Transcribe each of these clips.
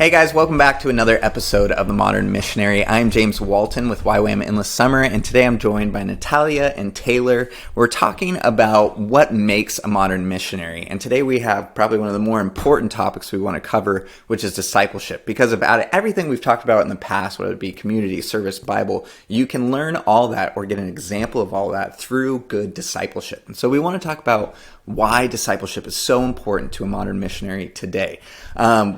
Hey guys, welcome back to another episode of The Modern Missionary. I'm James Walton with YWAM Endless Summer, and today I'm joined by Natalia and Taylor. We're talking about what makes a modern missionary, and today we have probably one of the more important topics we want to cover, which is discipleship. Because about everything we've talked about in the past, whether it be community, service, Bible, you can learn all that or get an example of all that through good discipleship. And so we want to talk about why discipleship is so important to a modern missionary today.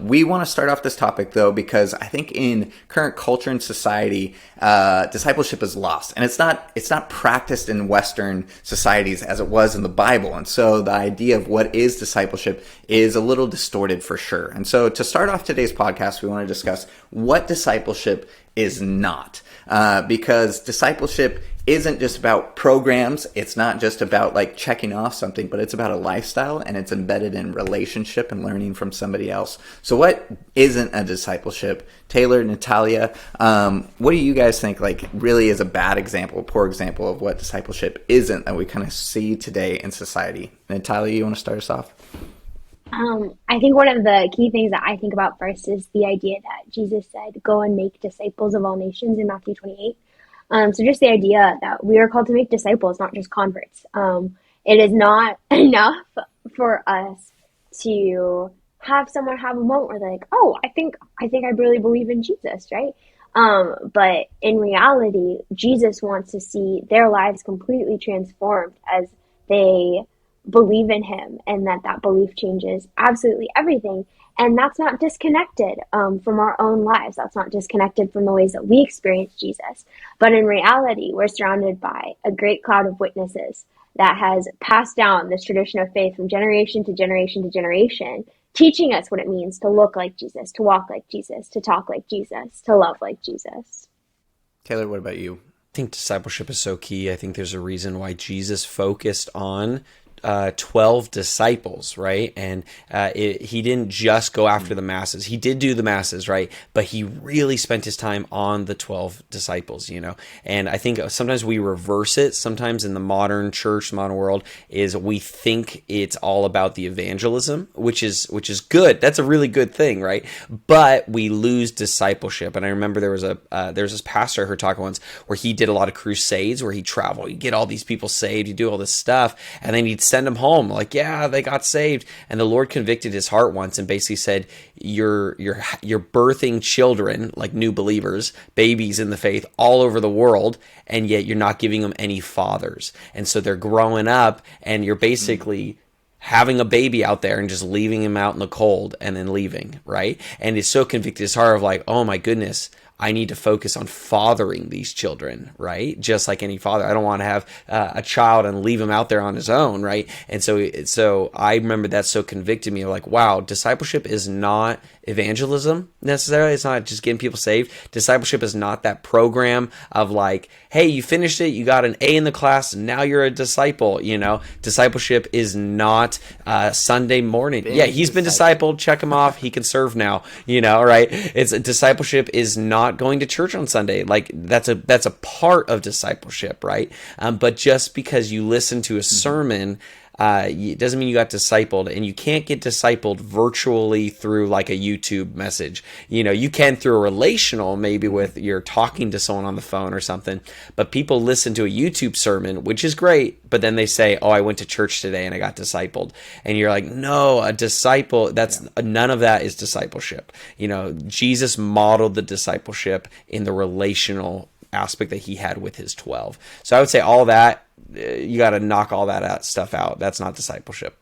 We want to start off this topic though because I think in current culture and society, discipleship is lost, and it's not practiced in Western societies as it was in the Bible. And so the idea of what is discipleship is a little distorted for sure. And so to start off today's podcast, we want to discuss what discipleship is not, because discipleship isn't just about programs. It's not just about like checking off something, but it's about a lifestyle, and it's embedded in relationship and learning from somebody else. So what isn't a discipleship? Taylor, Natalia, what do you guys think like really is a bad example, a poor example of what discipleship isn't that we kind of see today in society? Natalia, you want to start us off? I think one of the key things that I think about first is the idea that Jesus said, "Go and make disciples of all nations" in Matthew 28. So just the idea that we are called to make disciples, not just converts. It is not enough for us to have someone have a moment where they're like, "Oh, I think I really believe in Jesus," right? But in reality, Jesus wants to see their lives completely transformed as they believe in him, and that belief changes absolutely everything. And that's not disconnected from our own lives. That's not disconnected from the ways that we experience Jesus. But in reality, we're surrounded by a great cloud of witnesses that has passed down this tradition of faith from generation to generation to generation, teaching us what it means to look like Jesus, to walk like Jesus, to talk like Jesus, to love like Jesus. Taylor, what about you? I think discipleship is so key. I think there's a reason why Jesus focused on 12 disciples, right? And he didn't just go after the masses. He did do the masses, right? But he really spent his time on the 12 disciples, you know? And I think sometimes we reverse it. Sometimes in the modern church, modern world, is we think it's all about the evangelism, which is good. That's a really good thing, right? But we lose discipleship. And I remember there was this pastor I heard talk once where he did a lot of crusades where he'd travel, he'd get all these people saved, he'd do all this stuff, and then he'd send them home like, yeah, they got saved. And the Lord convicted his heart once and basically said, you're birthing children, like new believers, babies in the faith all over the world, and yet you're not giving them any fathers. And so they're growing up, and you're basically having a baby out there and just leaving him out in the cold and then leaving, right? And it's so convicted his heart of like, oh my goodness, I need to focus on fathering these children, right? Just like any father. I don't want to have a child and leave him out there on his own, right? And so I remember that so convicted me of like, wow, discipleship is not evangelism necessarily. It's not just getting people saved. Discipleship is not that program of like, hey, you finished it, you got an A in the class, now you're a disciple, you know? Discipleship is not Sunday morning. Yeah, he's been discipled, check him off, he can serve now, you know, right? Discipleship is not going to church on Sunday. Like that's a part of discipleship, right? But just because you listen to a sermon, it doesn't mean you got discipled, and you can't get discipled virtually through like a YouTube message. You know, you can through a relational, maybe with you're talking to someone on the phone or something, but people listen to a YouTube sermon, which is great, but then they say, oh, I went to church today and I got discipled. And you're like, no, a disciple, none of that is discipleship. You know, Jesus modeled the discipleship in the relational aspect that he had with his 12. So I would say all that, you got to knock all that stuff out. That's not discipleship.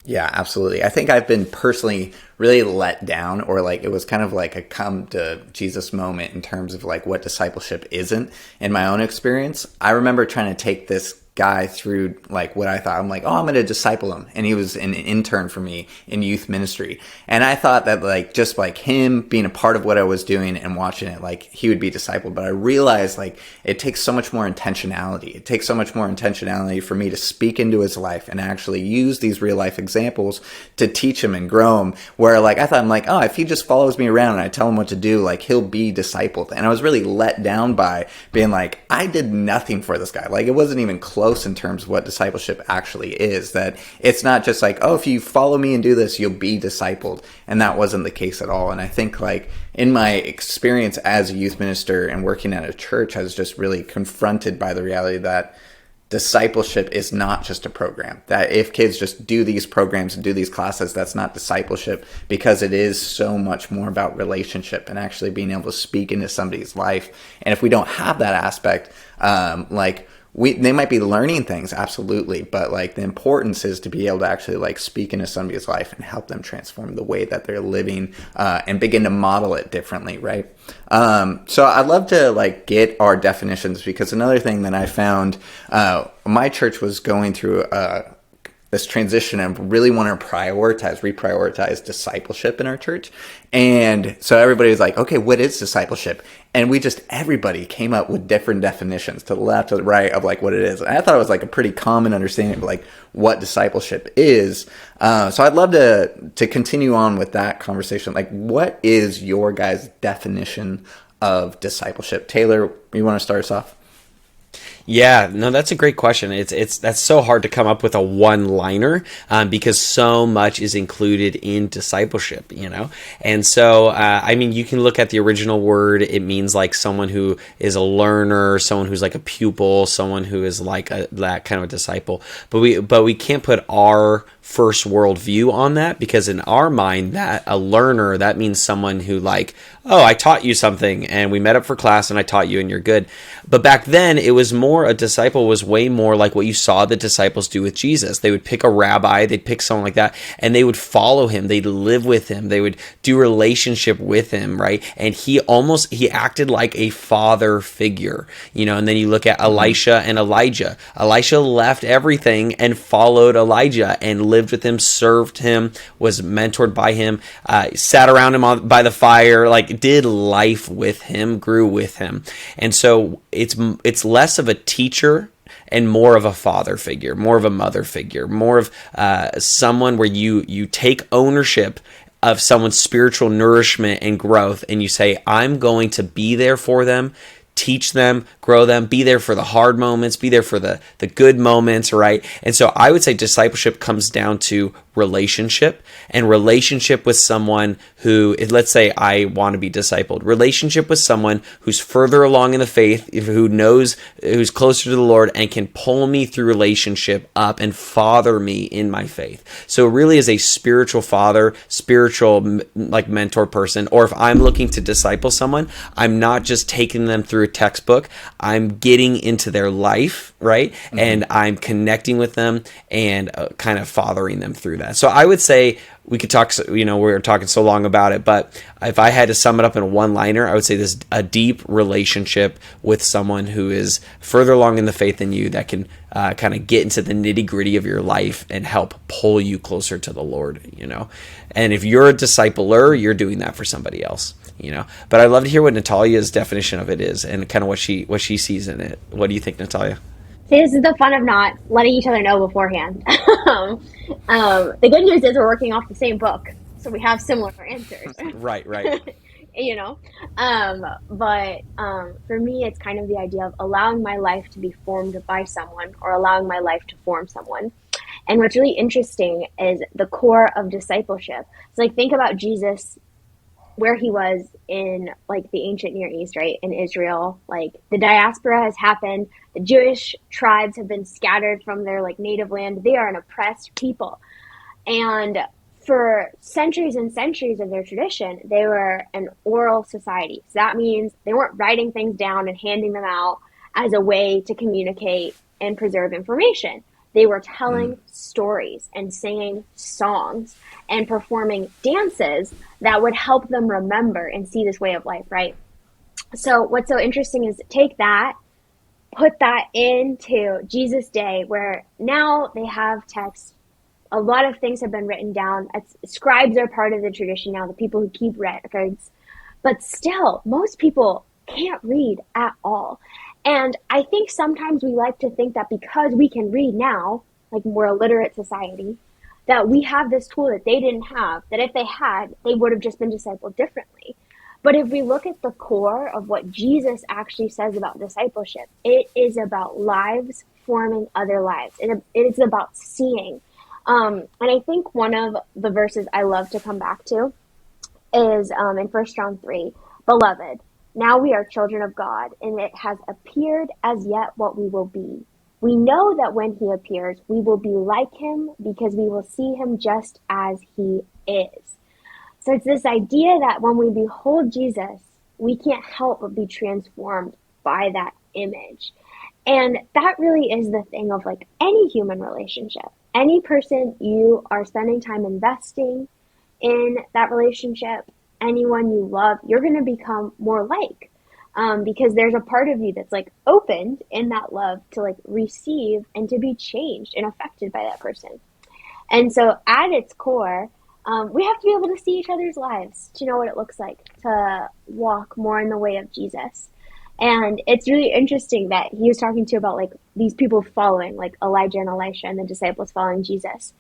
Yeah, absolutely. I think I've been personally really let down, or like it was kind of like a come to Jesus moment in terms of like what discipleship isn't in my own experience. I remember trying to take this guy through like what I thought. I'm like, oh, I'm going to disciple him. And he was an intern for me in youth ministry. And I thought that like, just like him being a part of what I was doing and watching it, like he would be discipled. But I realized like it takes so much more intentionality. It takes so much more intentionality for me to speak into his life and actually use these real life examples to teach him and grow him. Where like, I thought, I'm like, oh, if he just follows me around and I tell him what to do, like he'll be discipled. And I was really let down by being like, I did nothing for this guy. Like it wasn't even close close in terms of what discipleship actually is. That it's not just like, oh, if you follow me and do this, you'll be discipled. And that wasn't the case at all. And I think like in my experience as a youth minister and working at a church, I was just really confronted by the reality that discipleship is not just a program. That if kids just do these programs and do these classes, that's not discipleship, because it is so much more about relationship and actually being able to speak into somebody's life. And if we don't have that aspect, they might be learning things, absolutely, but like the importance is to be able to actually like speak into somebody's life and help them transform the way that they're living, and begin to model it differently, right? So I'd love to like get our definitions, because another thing that I found, my church was going through this transition and really want to reprioritize discipleship in our church. And so everybody was like, okay, what is discipleship? And everybody came up with different definitions to the left, to the right of like what it is. And I thought it was like a pretty common understanding of like what discipleship is. So I'd love to continue on with that conversation. Like, what is your guys' definition of discipleship? Taylor, you want to start us off? Yeah, no, that's a great question. That's so hard to come up with a one-liner, because so much is included in discipleship, And so, you can look at the original word. It means like someone who is a learner, someone who's like a pupil, someone who is like that kind of a disciple. But we can't put our first world view on that, because in our mind, that a learner, that means someone who like, oh, I taught you something and we met up for class and I taught you and you're good. But back then it was more, a disciple was way more like what you saw the disciples do with Jesus. They would pick a rabbi, they'd pick someone like that, and they would follow him. They'd live with him. They would do relationship with him, right? And he acted like a father figure, and then you look at Elisha and Elijah. Elisha left everything and followed Elijah and lived with him, served him, was mentored by him, sat around him by the fire, like did life with him, grew with him. And so it's less of a teacher and more of a father figure, more of a mother figure, more of someone where you take ownership of someone's spiritual nourishment and growth, and you say, I'm going to be there for them, teach them, grow them, be there for the hard moments, be there for the good moments, right? And so I would say discipleship comes down to relationship, and relationship with someone who, let's say I want to be discipled, relationship with someone who's further along in the faith, who's closer to the Lord and can pull me through relationship up and father me in my faith. So it really is a spiritual father, spiritual like mentor person. Or if I'm looking to disciple someone, I'm not just taking them through a textbook, I'm getting into their life, right? Mm-hmm. And I'm connecting with them and kind of fathering them through that. So I would say we could talk, we were talking so long about it, but if I had to sum it up in a one-liner, I would say this: a deep relationship with someone who is further along in the faith than you, that can kind of get into the nitty-gritty of your life and help pull you closer to the Lord, And if you're a discipler, you're doing that for somebody else, But I'd love to hear what Natalia's definition of it is and kind of what she sees in it. What do you think, Natalia? This is the fun of not letting each other know beforehand. The good news is we're working off the same book, so we have similar answers. Right. But for me, it's kind of the idea of allowing my life to be formed by someone, or allowing my life to form someone. And what's really interesting is the core of discipleship. So like, think about Jesus, where he was in like the ancient Near East, right? In Israel, like the diaspora has happened. The Jewish tribes have been scattered from their like native land. They are an oppressed people. And for centuries and centuries of their tradition, they were an oral society. So that means they weren't writing things down and handing them out as a way to communicate and preserve information. They were telling stories and singing songs and performing dances that would help them remember and see this way of life, right? So what's so interesting is take that, put that into Jesus' day, where now they have text. A lot of things have been written down. Scribes are part of the tradition now, the people who keep records. But still, most people can't read at all. And I think sometimes we like to think that because we can read now, like we're a literate society, that we have this tool that they didn't have, that if they had, they would have just been discipled differently. But if we look at the core of what Jesus actually says about discipleship, it is about lives forming other lives. It is about seeing. And I think one of the verses I love to come back to is in 1 John 3, Beloved, now we are children of God, and it has appeared as yet what we will be. We know that when he appears, we will be like him because we will see him just as he is. So it's this idea that when we behold Jesus, we can't help but be transformed by that image. And that really is the thing of like any human relationship. Any person you are spending time investing in that relationship, anyone you love, you're going to become more like. Because there's a part of you that's like opened in that love to like receive and to be changed and affected by that person. And so at its core, we have to be able to see each other's lives, to know what it looks like to walk more in the way of Jesus. And it's really interesting that he was talking to about like these people following, like Elijah and Elisha and the disciples following Jesus.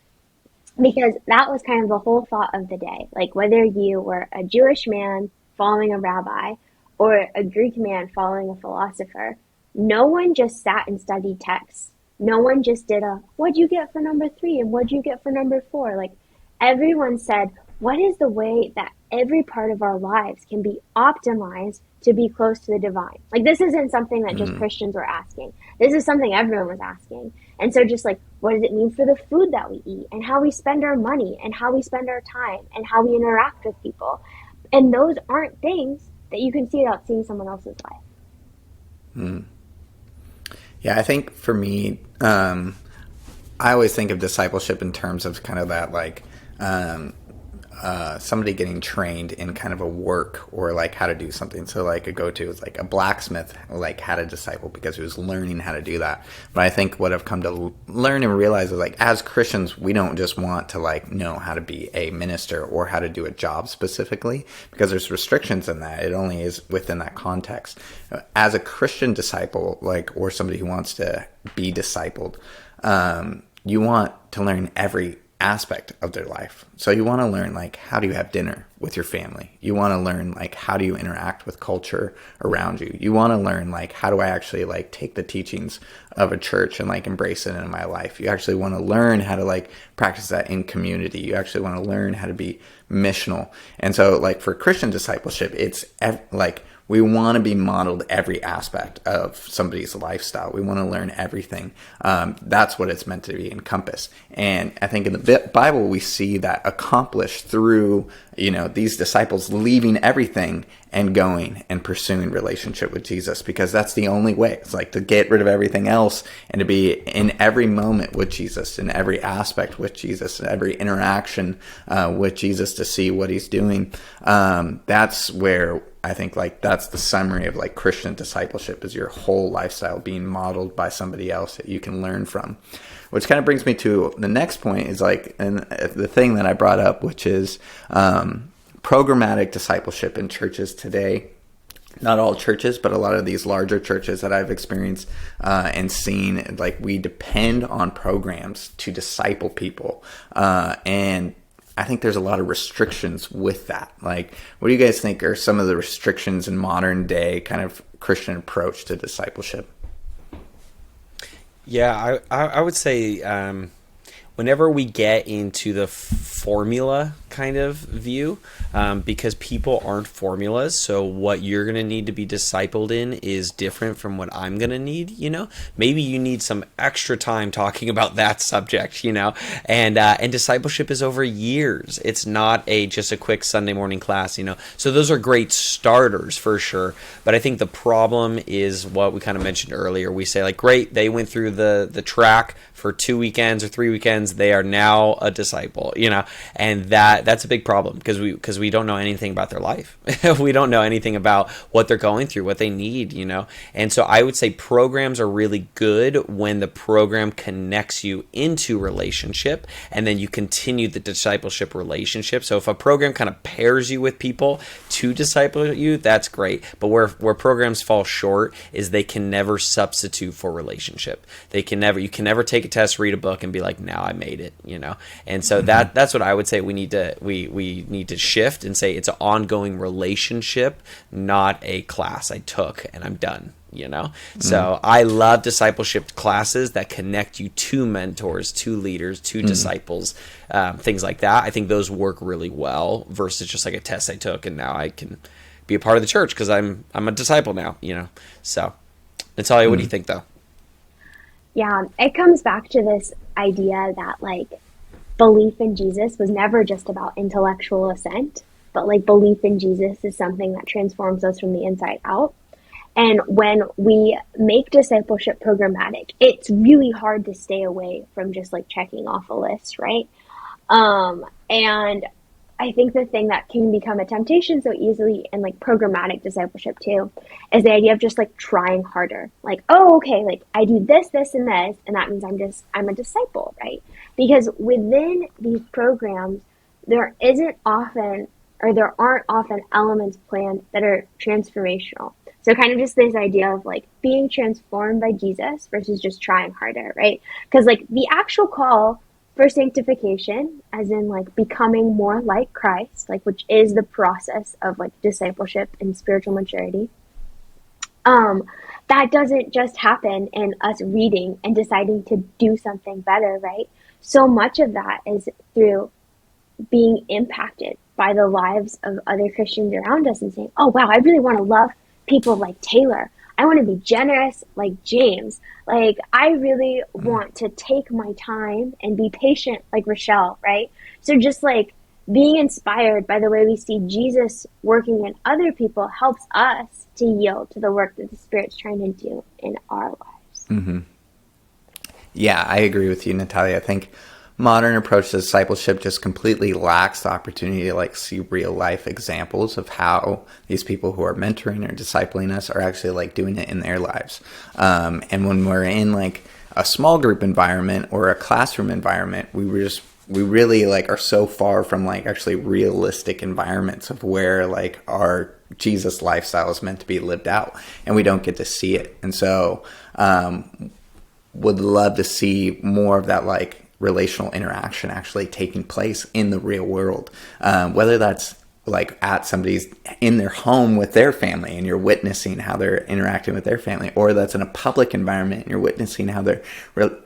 Because that was kind of the whole thought of the day. Like whether you were a Jewish man following a rabbi or a Greek man following a philosopher, no one just sat and studied texts. No one just did what'd you get for number 3 and what'd you get for number 4? Like everyone said, what is the way that every part of our lives can be optimized to be close to the divine? Like this isn't something that just Christians were asking. This is something everyone was asking. And so just like, what does it mean for the food that we eat and how we spend our money and how we spend our time and how we interact with people? And those aren't things that you can see without seeing someone else's life. Yeah, I think for me, I always think of discipleship in terms of kind of that like somebody getting trained in kind of a work or like how to do something. So like a go-to is like a blacksmith like had a disciple because he was learning how to do that. But I think what I've come to learn and realize is like as Christians, we don't just want to like know how to be a minister or how to do a job specifically because there's restrictions in that. It only is within that context. As a Christian disciple, like, or somebody who wants to be discipled, you want to learn every aspect of their life. So you want to learn like how do you have dinner with your family? You want to learn like how do you interact with culture around you? You want to learn like how do I actually like take the teachings of a church and like embrace it in my life? You actually want to learn how to like practice that in community. You actually want to learn how to be missional. And so like for Christian discipleship, it's like we want to be modeled every aspect of somebody's lifestyle. We want to learn everything. That's what it's meant to be encompassed. And I think in the Bible, we see that accomplished through, these disciples leaving everything and going and pursuing relationship with Jesus, because that's the only way. It's like to get rid of everything else and to be in every moment with Jesus, in every aspect with Jesus, in every interaction with Jesus to see what he's doing. That's where I think like that's the summary of like Christian discipleship is your whole lifestyle being modeled by somebody else that you can learn from. Which kind of brings me to the next point is like, and the thing that I brought up, which is programmatic discipleship in churches today. Not all churches, but a lot of these larger churches that I've experienced and seen, like we depend on programs to disciple people. And I think there's a lot of restrictions with that. Like, what do you guys think are some of the restrictions in modern day kind of Christian approach to discipleship? Yeah, I would say whenever we get into the formula kind of view, because people aren't formulas, so what you're going to need to be discipled in is different from what I'm going to need, Maybe you need some extra time talking about that subject, and discipleship is over years. It's not just a quick Sunday morning class, So those are great starters for sure, but I think the problem is what we kind of mentioned earlier. We say like, great, they went through the track for 2 weekends or 3 weekends, they are now a disciple, and that's a big problem because we don't know anything about their life. We don't know anything about what they're going through, what they need, And so I would say programs are really good when the program connects you into relationship and then you continue the discipleship relationship. So if a program kind of pairs you with people to disciple you, that's great. But where programs fall short is they can never substitute for relationship. You can never take a test, read a book, and be like, now I made it, you know? And so that's what I would say we need to shift and say it's an ongoing relationship, not a class I took and I'm done, you know? So I love discipleship classes that connect you to mentors, to leaders, to disciples, things like that. I think those work really well versus just like a test I took and now I can be a part of the church because I'm a disciple now, you know? So Natalia, what do you think though? Yeah, it comes back to this idea that like belief in Jesus was never just about intellectual assent, but like belief in Jesus is something that transforms us from the inside out. And when we make discipleship programmatic, it's really hard to stay away from just like checking off a list, right? And I think the thing that can become a temptation so easily in like programmatic discipleship too is the idea of just like trying harder. Like, oh, okay, like I do this, this, and this, and that means I'm a disciple, right? Because within these programs, there aren't often elements planned that are transformational. So kind of just this idea of like being transformed by Jesus versus just trying harder, right? Because like the actual call for sanctification, as in like becoming more like Christ, like which is the process of like discipleship and spiritual maturity, that doesn't just happen in us reading and deciding to do something better, right? So much of that is through being impacted by the lives of other Christians around us and saying, oh wow, I really want to love people like Taylor. I want to be generous like James. Like, I really want to take my time and be patient like Rochelle, right? So just like being inspired by the way we see Jesus working in other people helps us to yield to the work that the Spirit's trying to do in our lives. Mm-hmm. Yeah, I agree with you, Natalia. I think modern approach to discipleship just completely lacks the opportunity to like see real life examples of how these people who are mentoring or discipling us are actually like doing it in their lives. And when we're in like a small group environment or a classroom environment, we really like are so far from like actually realistic environments of where like our Jesus lifestyle is meant to be lived out, and we don't get to see it. And so would love to see more of that like relational interaction actually taking place in the real world, whether that's like at somebody's in their home with their family and you're witnessing how they're interacting with their family, or that's in a public environment and you're witnessing how they're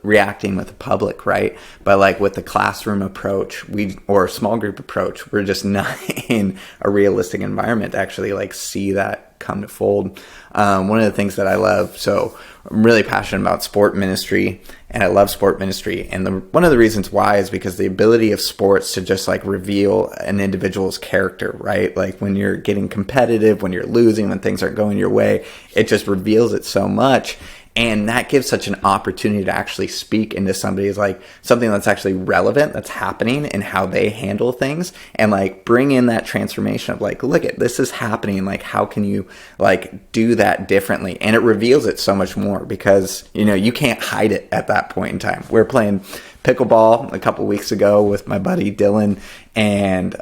reacting with the public, right? But like with the classroom approach, or a small group approach, we're just not in a realistic environment to actually like see that come to fold. One of the things that I love, so I'm really passionate about sport ministry, and I love sport ministry. And one of the reasons why is because the ability of sports to just like reveal an individual's character, right? Like when you're getting competitive, when you're losing, when things aren't going your way, it just reveals it so much. And that gives such an opportunity to actually speak into somebody's like something that's actually relevant, that's happening and how they handle things, and like bring in that transformation of like, look at this is happening. Like, how can you like do that differently? And it reveals it so much more because, you know, you can't hide it at that point in time. We're playing pickleball a couple weeks ago with my buddy Dylan, and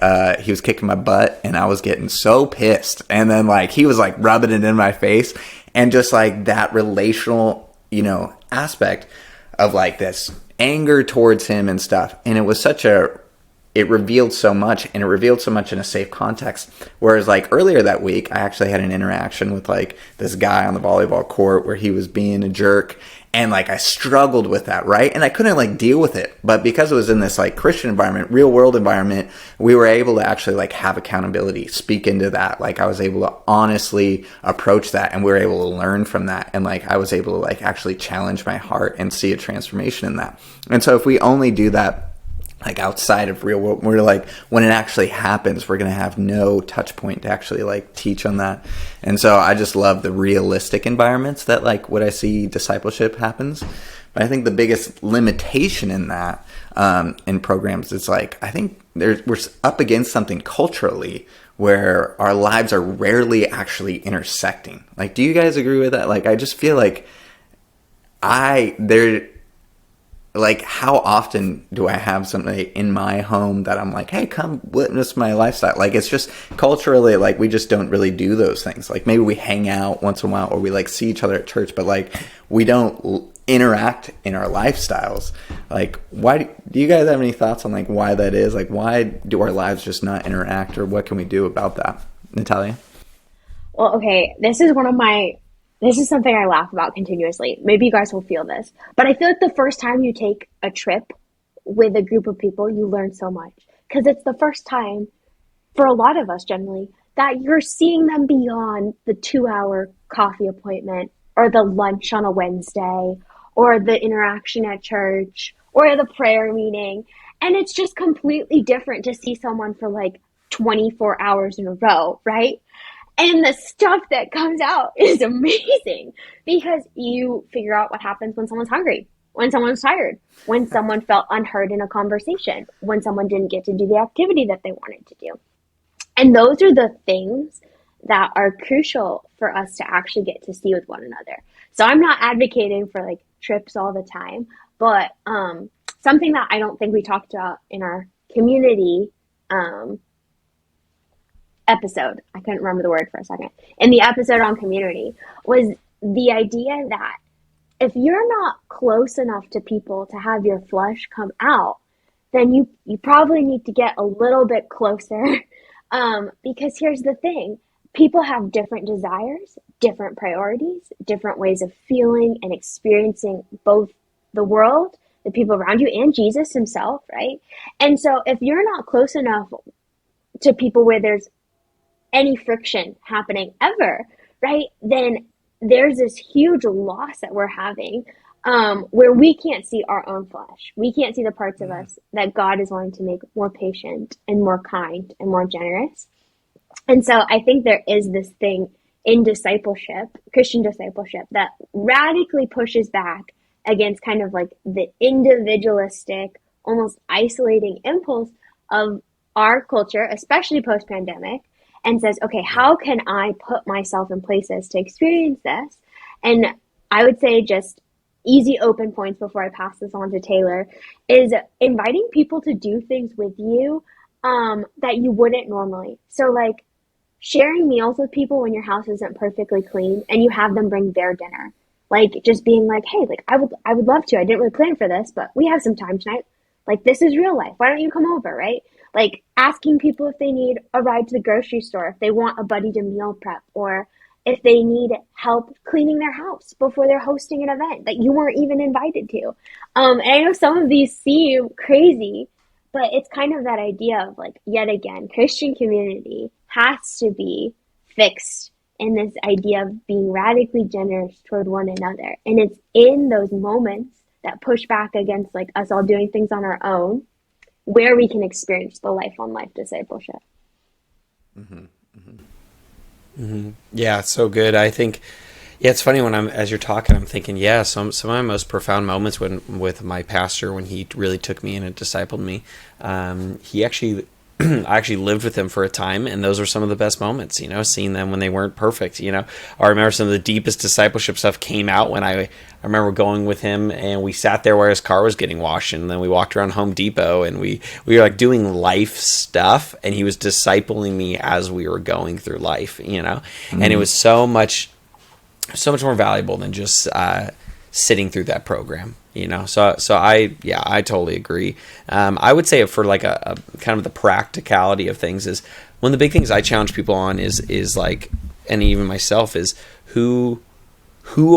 he was kicking my butt and I was getting so pissed. And then like he was like rubbing it in my face. And just like that relational, you know, aspect of like this anger towards him and stuff. And it was it revealed so much, and it revealed so much in a safe context. Whereas like earlier that week, I actually had an interaction with like this guy on the volleyball court where he was being a jerk. And like I struggled with that, right? And I couldn't like deal with it. But because it was in this like Christian environment, real world environment, we were able to actually like have accountability, speak into that. Like I was able to honestly approach that, and we were able to learn from that. And like I was able to like actually challenge my heart and see a transformation in that. And so if we only do that like outside of real world, we're like, when it actually happens, we're going to have no touch point to actually like teach on that. And so I just love the realistic environments that like what I see discipleship happens. But I think the biggest limitation in that, in programs, is like, I think we're up against something culturally where our lives are rarely actually intersecting. Like, do you guys agree with that? Like, I just feel like like, how often do I have somebody in my home that I'm like, hey, come witness my lifestyle? Like, it's just culturally, like, we just don't really do those things. Like, maybe we hang out once in a while, or we like see each other at church, but like, we don't interact in our lifestyles. Like, why do you guys have any thoughts on like why that is? Like, why do our lives just not interact, or what can we do about that? Natalia? Well, okay, this is something I laugh about continuously. Maybe you guys will feel this, but I feel like the first time you take a trip with a group of people, you learn so much, because it's the first time for a lot of us generally that you're seeing them beyond the 2-hour coffee appointment or the lunch on a Wednesday or the interaction at church or the prayer meeting. And it's just completely different to see someone for like 24 hours in a row, right? And the stuff that comes out is amazing, because you figure out what happens when someone's hungry, when someone's tired, when someone felt unheard in a conversation, when someone didn't get to do the activity that they wanted to do. And those are the things that are crucial for us to actually get to see with one another. So I'm not advocating for like trips all the time, but something that I don't think we talked about in our community episode, I couldn't remember the word for a second, in the episode on community, was the idea that if you're not close enough to people to have your flesh come out, then you probably need to get a little bit closer. Because here's the thing, people have different desires, different priorities, different ways of feeling and experiencing both the world, the people around you, and Jesus himself, right? And so if you're not close enough to people where there's any friction happening ever, right, then there's this huge loss that we're having, where we can't see our own flesh. We can't see the parts of us that God is wanting to make more patient and more kind and more generous. And so I think there is this thing in discipleship, Christian discipleship, that radically pushes back against kind of like the individualistic, almost isolating impulse of our culture, especially post-pandemic, and says, okay, how can I put myself in places to experience this? And I would say, just easy open points before I pass this on to Taylor, is inviting people to do things with you that you wouldn't normally. So like sharing meals with people when your house isn't perfectly clean and you have them bring their dinner. Like just being like, hey, like I would love to. I didn't really plan for this, but we have some time tonight. Like, this is real life. Why don't you come over, right? Like asking people if they need a ride to the grocery store, if they want a buddy to meal prep, or if they need help cleaning their house before they're hosting an event that you weren't even invited to. And I know some of these seem crazy, but it's kind of that idea of like, yet again, Christian community has to be fixed in this idea of being radically generous toward one another. And it's in those moments that push back against like us all doing things on our own where we can experience the life on life discipleship. Mm-hmm. Mm-hmm. Mm-hmm. Yeah, so good. I think, yeah, it's funny when as you're talking, I'm thinking, yeah, some of my most profound moments with my pastor, when he really took me in and discipled me, he actually, I actually lived with him for a time, and those were some of the best moments, seeing them when they weren't perfect, I remember some of the deepest discipleship stuff came out when I remember going with him, and we sat there where his car was getting washed, and then we walked around Home Depot, and we were like doing life stuff, and he was discipling me as we were going through life, Mm-hmm. And it was so much more valuable than just sitting through that program. So I totally agree. I would say for like a kind of the practicality of things is one of the big things I challenge people on is like, and even myself, is who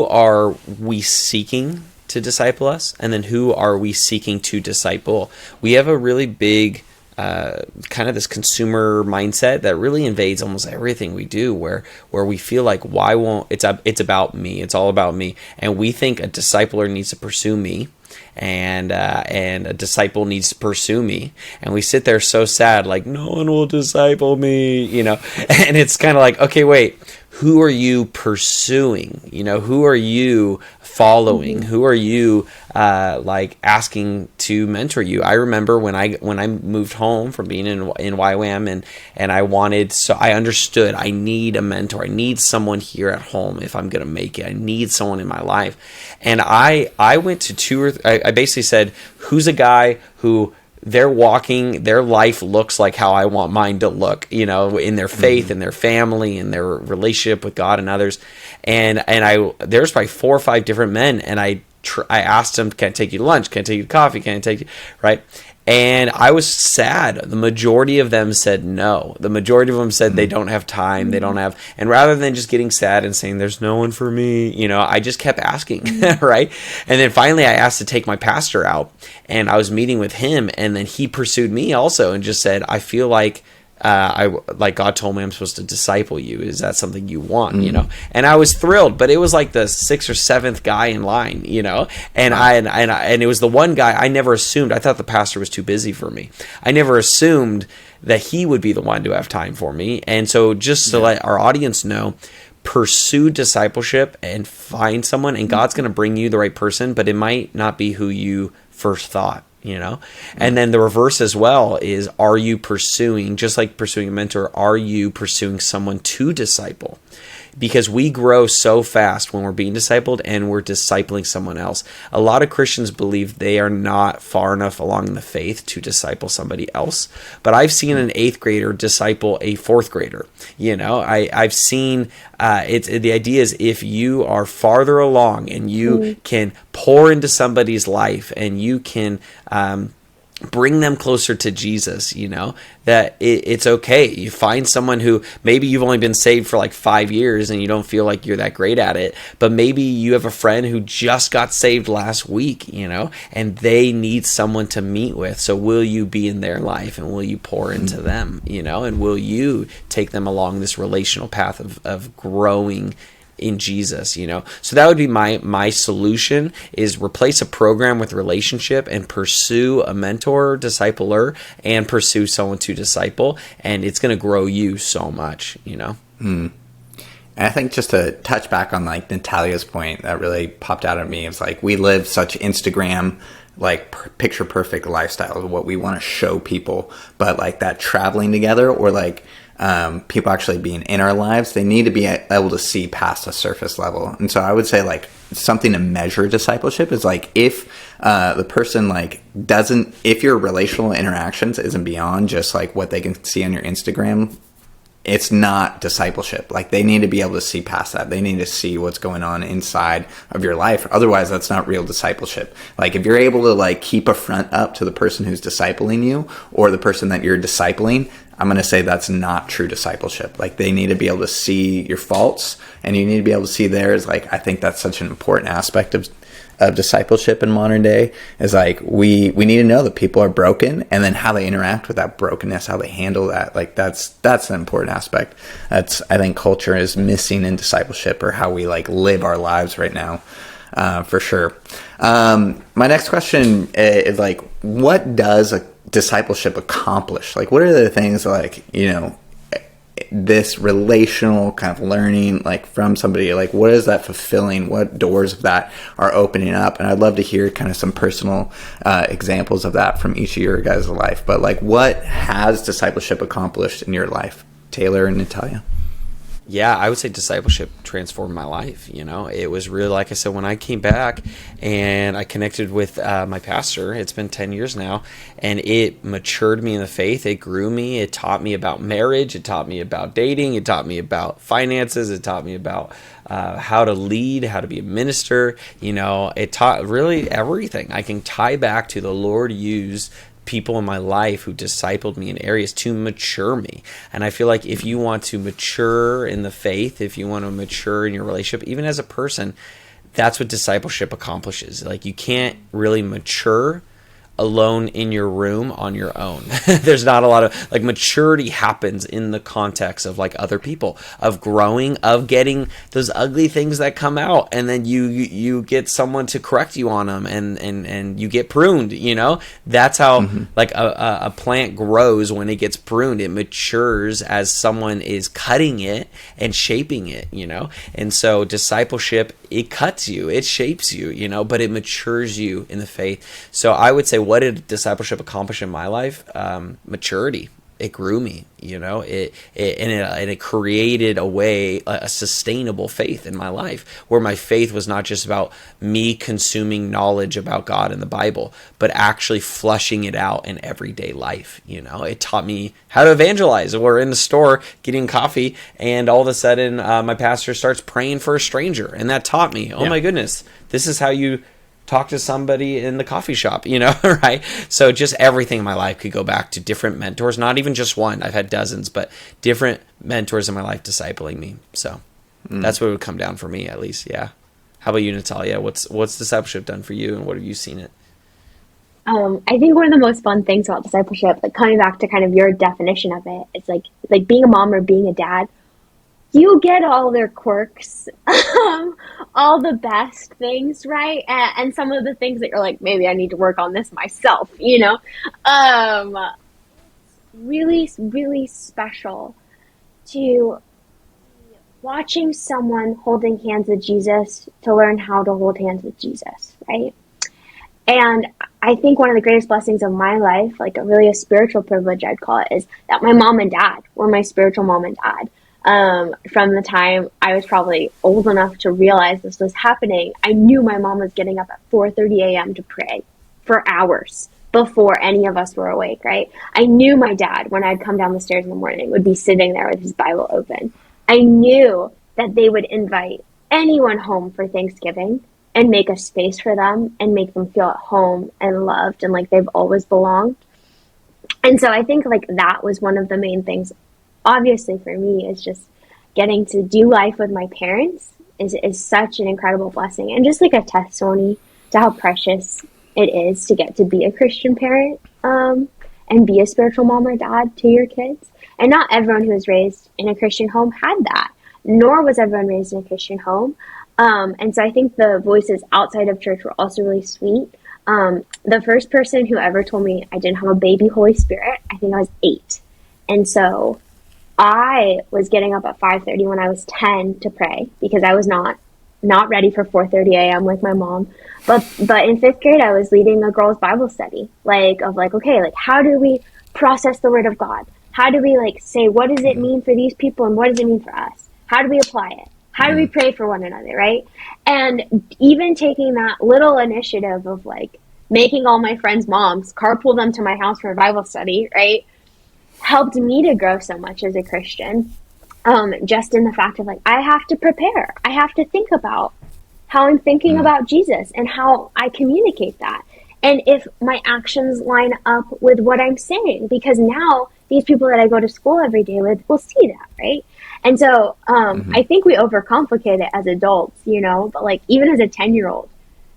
are we seeking to disciple us, and then who are we seeking to disciple? We have a really big kind of this consumer mindset that really invades almost everything we do, where we feel like, why won't it's about me, it's all about me, and we think a discipler needs to pursue me, and a disciple needs to pursue me, and we sit there so sad, like, no one will disciple me, and it's kind of like, okay, wait, who are you pursuing? Who are you following? Mm-hmm. Who are you like asking to mentor you? I remember when I moved home from being in YWAM, and I understood I need a mentor. I need someone here at home if I'm gonna make it. I need someone in my life, and I went to I basically said, who's a guy who their life looks like how I want mine to look, in their faith, in their family, in their relationship with God and others. And there's probably 4 or 5 different men, and I I asked them, can I take you to lunch? Can I take you to coffee? Can I take you, right? And I was sad. The majority of them said no. The majority of them said they don't have time. They don't have, and rather than just getting sad and saying, there's no one for me, I just kept asking, right? And then finally I asked to take my pastor out, and I was meeting with him, and then he pursued me also and just said, I feel like, God told me I'm supposed to disciple you. Is that something you want? And I was thrilled, but it was like the 6th or 7th guy in line, and it was the one guy I never assumed. I thought the pastor was too busy for me. I never assumed that he would be the one to have time for me. And so just to let our audience know, pursue discipleship and find someone, and God's going to bring you the right person, but it might not be who you first thought. And then the reverse as well is, are you pursuing, just like pursuing a mentor, are you pursuing someone to disciple? Because we grow so fast when we're being discipled and we're discipling someone else. A lot of Christians believe they are not far enough along in the faith to disciple somebody else. But I've seen an 8th grader disciple a 4th grader. I've seen the idea is, if you are farther along and you can pour into somebody's life and you can bring them closer to Jesus, that it's okay. You find someone who maybe you've only been saved for like 5 years and you don't feel like you're that great at it, but maybe you have a friend who just got saved last week, and they need someone to meet with. So will you be in their life, and will you pour into them, and will you take them along this relational path of growing in Jesus, So that would be my solution, is replace a program with relationship and pursue a mentor, discipler, and pursue someone to disciple, and it's going to grow you so much, And I think, just to touch back on like Natalia's point that really popped out at me, is like, we live such Instagram picture perfect lifestyle of what we want to show people, but like that traveling together, or like people actually being in our lives, they need to be able to see past the surface level. And so I would say, like, something to measure discipleship is like, if the person if your relational interactions isn't beyond just like what they can see on your Instagram, it's not discipleship. Like, they need to be able to see past that. They need to see what's going on inside of your life. Otherwise, that's not real discipleship. Like, if you're able to like keep a front up to the person who's discipling you, or the person that you're discipling, I'm going to say that's not true discipleship. Like, they need to be able to see your faults, and you need to be able to see theirs. Like, I think that's such an important aspect of discipleship in modern day, is like, we need to know that people are broken, and then how they interact with that brokenness, how they handle that. Like, that's an important aspect. I think culture is missing in discipleship, or how we like live our lives right now, for sure. My next question is like, what does a discipleship accomplish? Like, what are the things like, this relational kind of learning, like, from somebody, like, what is that fulfilling? What doors of that are opening up? And I'd love to hear kind of some personal examples of that from each of your guys' life. But like, what has discipleship accomplished in your life, Taylor and Natalia? Yeah, I would say discipleship transformed my life. It was really, like I said, when I came back and I connected with my pastor, it's been 10 years now, and it matured me in the faith. It grew me. It taught me about marriage. It taught me about dating. It taught me about finances. It taught me about how to lead, how to be a minister. It taught really everything. I can tie back to the Lord used people in my life who discipled me in areas to mature me. And I feel like if you want to mature in the faith, if you want to mature in your relationship, even as a person, that's what discipleship accomplishes. Like, you can't really mature alone in your room on your own. There's not a lot of like maturity happens in the context of like other people, of growing, of getting those ugly things that come out, and then you get someone to correct you on them, and you get pruned. That's how like a plant grows. When it gets pruned, it matures as someone is cutting it and shaping it. And so discipleship, it cuts you, it shapes you, but it matures you in the faith. So I would say, what did discipleship accomplish in my life? Maturity. It grew me, it created a sustainable faith in my life, where my faith was not just about me consuming knowledge about God and the Bible, but actually flushing it out in everyday life. It taught me how to evangelize. We're in the store getting coffee, and all of a sudden my pastor starts praying for a stranger, and that taught me, oh my goodness, this is how you talk to somebody in the coffee shop, right? So just everything in my life could go back to different mentors, not even just one. I've had dozens, but different mentors in my life discipling me. So that's what it would come down for me, at least. Yeah. How about you, Natalia? What's discipleship done for you, and what have you seen it? I think one of the most fun things about discipleship, like coming back to kind of your definition of it, it's like being a mom or being a dad. You get all their quirks, all the best things, right? And some of the things that you're like, maybe I need to work on this myself, Really, really special to watching someone holding hands with Jesus to learn how to hold hands with Jesus, right? And I think one of the greatest blessings of my life, like a spiritual privilege, I'd call it, is that my mom and dad were my spiritual mom and dad. From the time I was probably old enough to realize this was happening, I knew my mom was getting up at 4:30 a.m. to pray for hours before any of us were awake, right? I knew my dad, when I'd come down the stairs in the morning, would be sitting there with his Bible open. I knew that they would invite anyone home for Thanksgiving and make a space for them and make them feel at home and loved and like they've always belonged. And so I think like that was one of the main things, obviously for me, is just getting to do life with my parents is such an incredible blessing, and just like a testimony to how precious it is to get to be a Christian parent, and be a spiritual mom or dad to your kids. And not everyone who was raised in a Christian home had that, nor was everyone raised in a Christian home. And so I think the voices outside of church were also really sweet. The first person who ever told me I didn't have a baby Holy Spirit, I think I was 8. And so I was getting up at 5:30 when I was 10 to pray, because I was not ready for 4:30 a.m. like my mom. But in 5th grade, I was leading a girls' Bible study, okay, how do we process the Word of God? How do we say, what does it mean for these people and what does it mean for us? How do we apply it? How do we pray for one another, right? And even taking that little initiative of making all my friends' moms carpool them to my house for a Bible study, right, helped me to grow so much as a Christian. Just in the fact of I have to prepare. I have to think about how I'm thinking about Jesus and how I communicate that. And if my actions line up with what I'm saying, because now these people that I go to school every day with will see that, right? And so I think we overcomplicate it as adults, but even as a 10-year-old,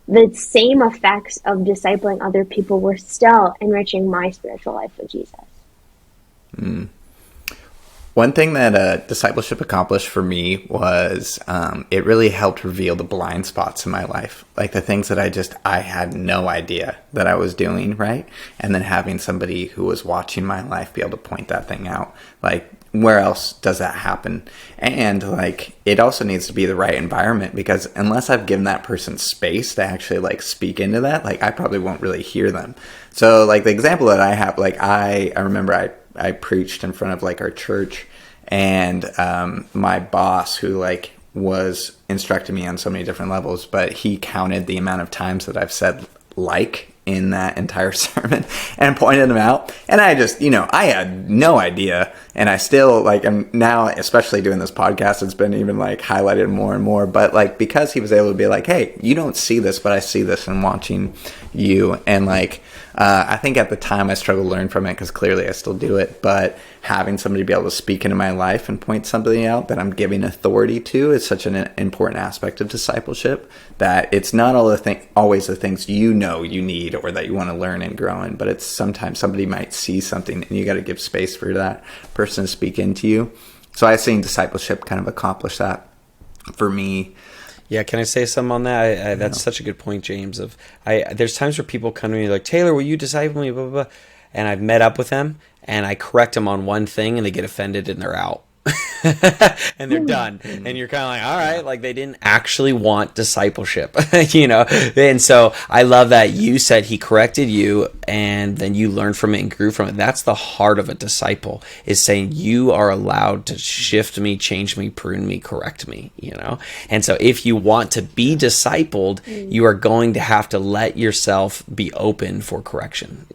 the same effects of discipling other people were still enriching my spiritual life with Jesus. One thing that discipleship accomplished for me was it really helped reveal the blind spots in my life, like the things that I had no idea that I was doing, right? And then having somebody who was watching my life be able to point that thing out. Where else does that happen? And it also needs to be the right environment, because unless I've given that person space to actually speak into that, I probably won't really hear them. So the example that I have, I remember I preached in front of our church, and my boss, who was instructing me on so many different levels, but he counted the amount of times that I've said in that entire sermon and pointed them out. And I just, I had no idea. And I still I'm now, especially doing this podcast, it's been even highlighted more and more. But because he was able to be hey, you don't see this, but I see this in watching you. And I think at the time I struggled to learn from it, because clearly I still do it. But having somebody be able to speak into my life and point something out that I'm giving authority to is such an important aspect of discipleship, that it's not always the things you need or that you want to learn and grow in, but it's sometimes somebody might see something and you got to give space for that person to speak into you. So I've seen discipleship kind of accomplish that for me. Yeah, can I say something on that? That's such a good point, James. There's times where people come to me like, Taylor, will you disciple me? Blah, blah, blah. And I've met up with them and I correct them on one thing and they get offended and they're out. And they're done. And you're kind of all right, they didn't actually want discipleship, And so I love that you said he corrected you and then you learned from it and grew from it. That's the heart of a disciple, is saying you are allowed to shift me, change me, prune me, correct me, And so if you want to be discipled, you are going to have to let yourself be open for correction,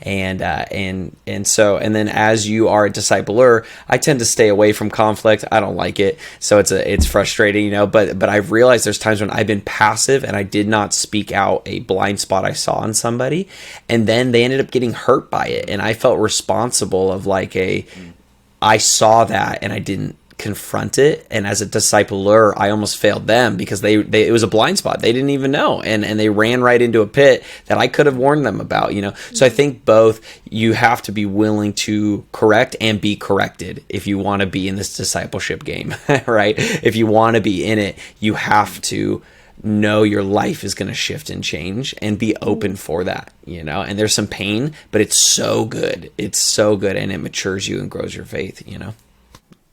And then as you are a discipler, I tend to stay stay away from conflict. I don't like it. So it's frustrating, you know, but I've realized there's times when I've been passive and I did not speak out a blind spot I saw in somebody, and then they ended up getting hurt by it. And I felt responsible of like I saw that and I didn't confront it, and as a discipler I almost failed them because they it was a blind spot. They didn't even know, and they ran right into a pit that I could have warned them about, you know. So I think both, you have to be willing to correct and be corrected if you want to be in this discipleship game. Right? If you want to be in it, you have to know your life is going to shift and change and be open for that, you know. And there's some pain, but it's so good, and it matures you and grows your faith, you know.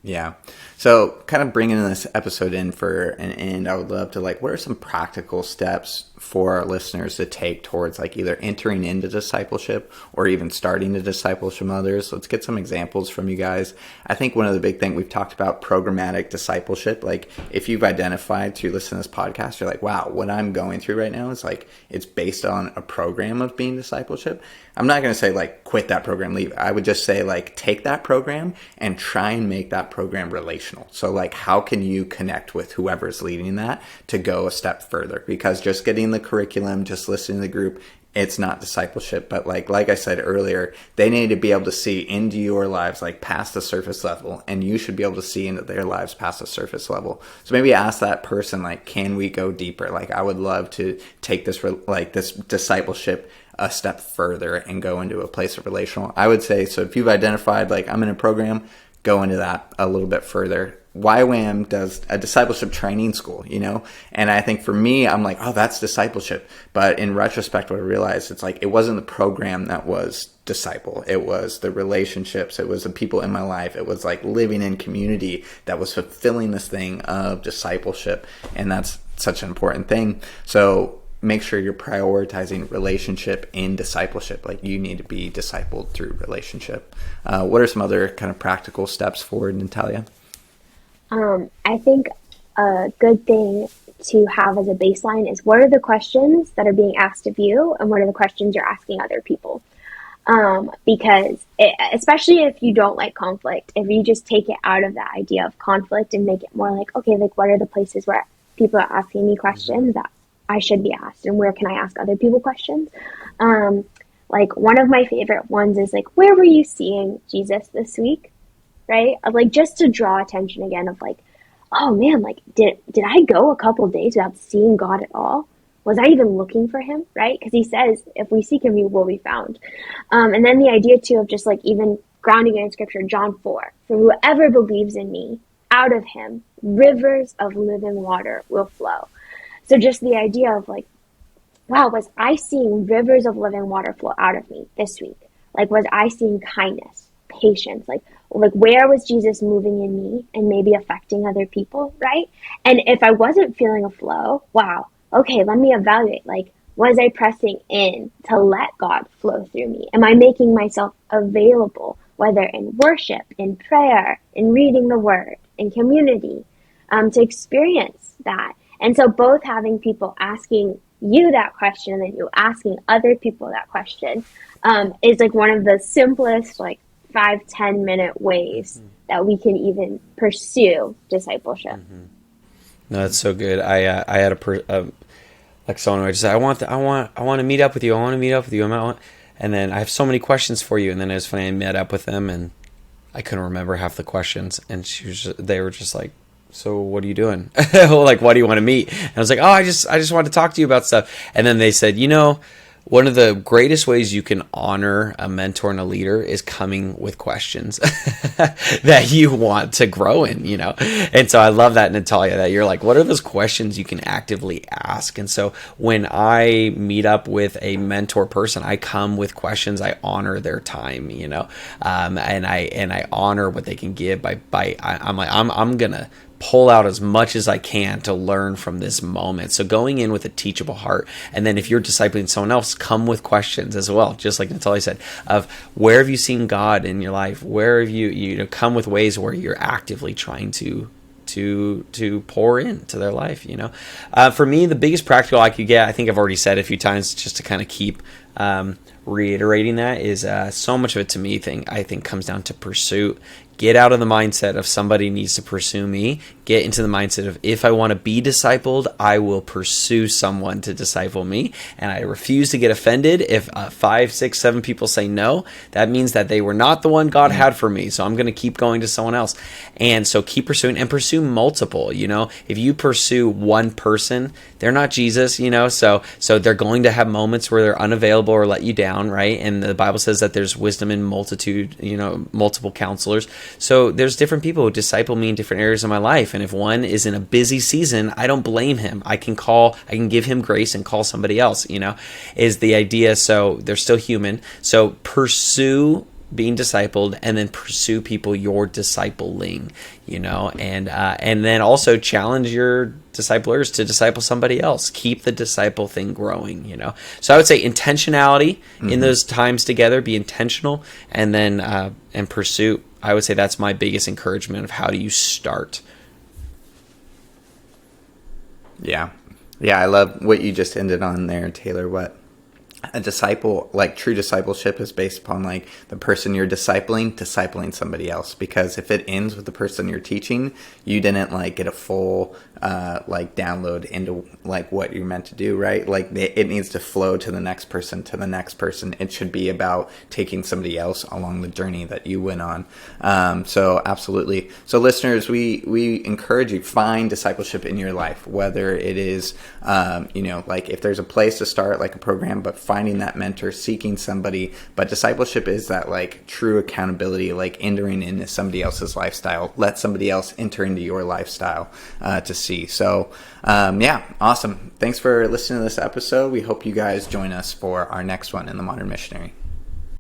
Yeah. So kind of bringing this episode in for an end, I would love to what are some practical steps for our listeners to take towards either entering into discipleship or even starting to discipleship others? Let's get some examples from you guys. I think one of the big things we've talked about, programmatic discipleship. If you've identified through listening to this podcast, you're like, wow, what I'm going through right now is it's based on a program of being discipleship. I'm not going to say quit that program, leave. I would just say take that program and try and make that program relational. So how can you connect with whoever's leading that to go a step further? Because just getting the curriculum, just listening to the group, it's not discipleship. But like I said earlier, they need to be able to see into your lives past the surface level, and you should be able to see into their lives past the surface level. So maybe ask that person can we go deeper? I would love to take this this discipleship a step further and go into a place of relational. I would say, so if you've identified I'm in a program, go into that a little bit further. YWAM does a discipleship training school, you know, and I think for me, I'm oh, that's discipleship. But in retrospect, what I realized, it's it wasn't the program that was disciple. It was the relationships. It was the people in my life. It was living in community that was fulfilling this thing of discipleship. And that's such an important thing. So make sure you're prioritizing relationship in discipleship. You need to be discipled through relationship. What are some other kind of practical steps forward, Natalia? I think a good thing to have as a baseline is, what are the questions that are being asked of you, and what are the questions you're asking other people? Because especially if you don't like conflict, if you just take it out of the idea of conflict and make it more okay, what are the places where people are asking me questions that I should be asked, and where can I ask other people questions? One of my favorite ones is where were you seeing Jesus this week? Right? Just to draw attention again of oh man, did I go a couple days without seeing God at all? Was I even looking for him? Right? Because he says, if we seek him, he will be found. And then the idea too of just even grounding it in scripture, John 4, for whoever believes in me, out of him, rivers of living water will flow. So just the idea of wow, was I seeing rivers of living water flow out of me this week? Was I seeing kindness, patience? Where was Jesus moving in me and maybe affecting other people, right? And if I wasn't feeling a flow, wow, okay, let me evaluate. Was I pressing in to let God flow through me? Am I making myself available, whether in worship, in prayer, in reading the word, in community, to experience that? And so both having people asking you that question and then you asking other people that question is one of the simplest 5-10 minute ways that we can even pursue discipleship. No, that's so good. I had someone who just said, I want to meet up with you. I want to meet up with you. And then I have so many questions for you. And then it was funny. I met up with them and I couldn't remember half the questions. And they were just so what are you doing? Why do you want to meet? And I was oh, I just wanted to talk to you about stuff. And then they said, one of the greatest ways you can honor a mentor and a leader is coming with questions that you want to grow in, And so I love that, Natalia, that you're what are those questions you can actively ask? And so when I meet up with a mentor person, I come with questions. I honor their time, and I honor what they can give I'm gonna pull out as much as I can to learn from this moment. So going in with a teachable heart, and then if you're discipling someone else, come with questions as well, just like Natalia said, of where have you seen God in your life? Where have you come with ways where you're actively trying to pour into their life, For me, the biggest practical I could get, I think I've already said a few times, just to kind of keep reiterating that is so much of it to me I think comes down to pursuit. Get out of the mindset of somebody needs to pursue me. Get into the mindset of, if I want to be discipled, I will pursue someone to disciple me. And I refuse to get offended if 5, 6, 7 people say no. That means that they were not the one God had for me. So I'm going to keep going to someone else. And so keep pursuing, and pursue multiple. If you pursue one person, they're not Jesus, so they're going to have moments where they're unavailable or let you down, right? And the Bible says that there's wisdom in multitude, multiple counselors. So there's different people who disciple me in different areas of my life. And if one is in a busy season, I don't blame him. I can give him grace and call somebody else, is the idea. So they're still human. So pursue being discipled, and then pursue people you're discipling, and then also challenge your disciplers to disciple somebody else. Keep the disciple thing growing, So I would say intentionality in those times together, be intentional, and then and pursuit. I would say that's my biggest encouragement of how do you start. Yeah, I love what you just ended on there, Taylor. What a disciple, like true discipleship, is based upon like the person you're discipling somebody else. Because if it ends with the person you're teaching, you didn't like get a full like download into like what you're meant to do, right? Like it needs to flow to the next person, to the next person. It should be about taking somebody else along the journey that you went on. So absolutely. So listeners, we encourage you, find discipleship in your life, whether it is like if there's a place to start, like a program, but finding that mentor, seeking somebody. But discipleship is that like true accountability, like entering into somebody else's lifestyle. Let somebody else enter into your lifestyle to see. So awesome. Thanks for listening to this episode. We hope you guys join us for our next one in the Modern Missionary.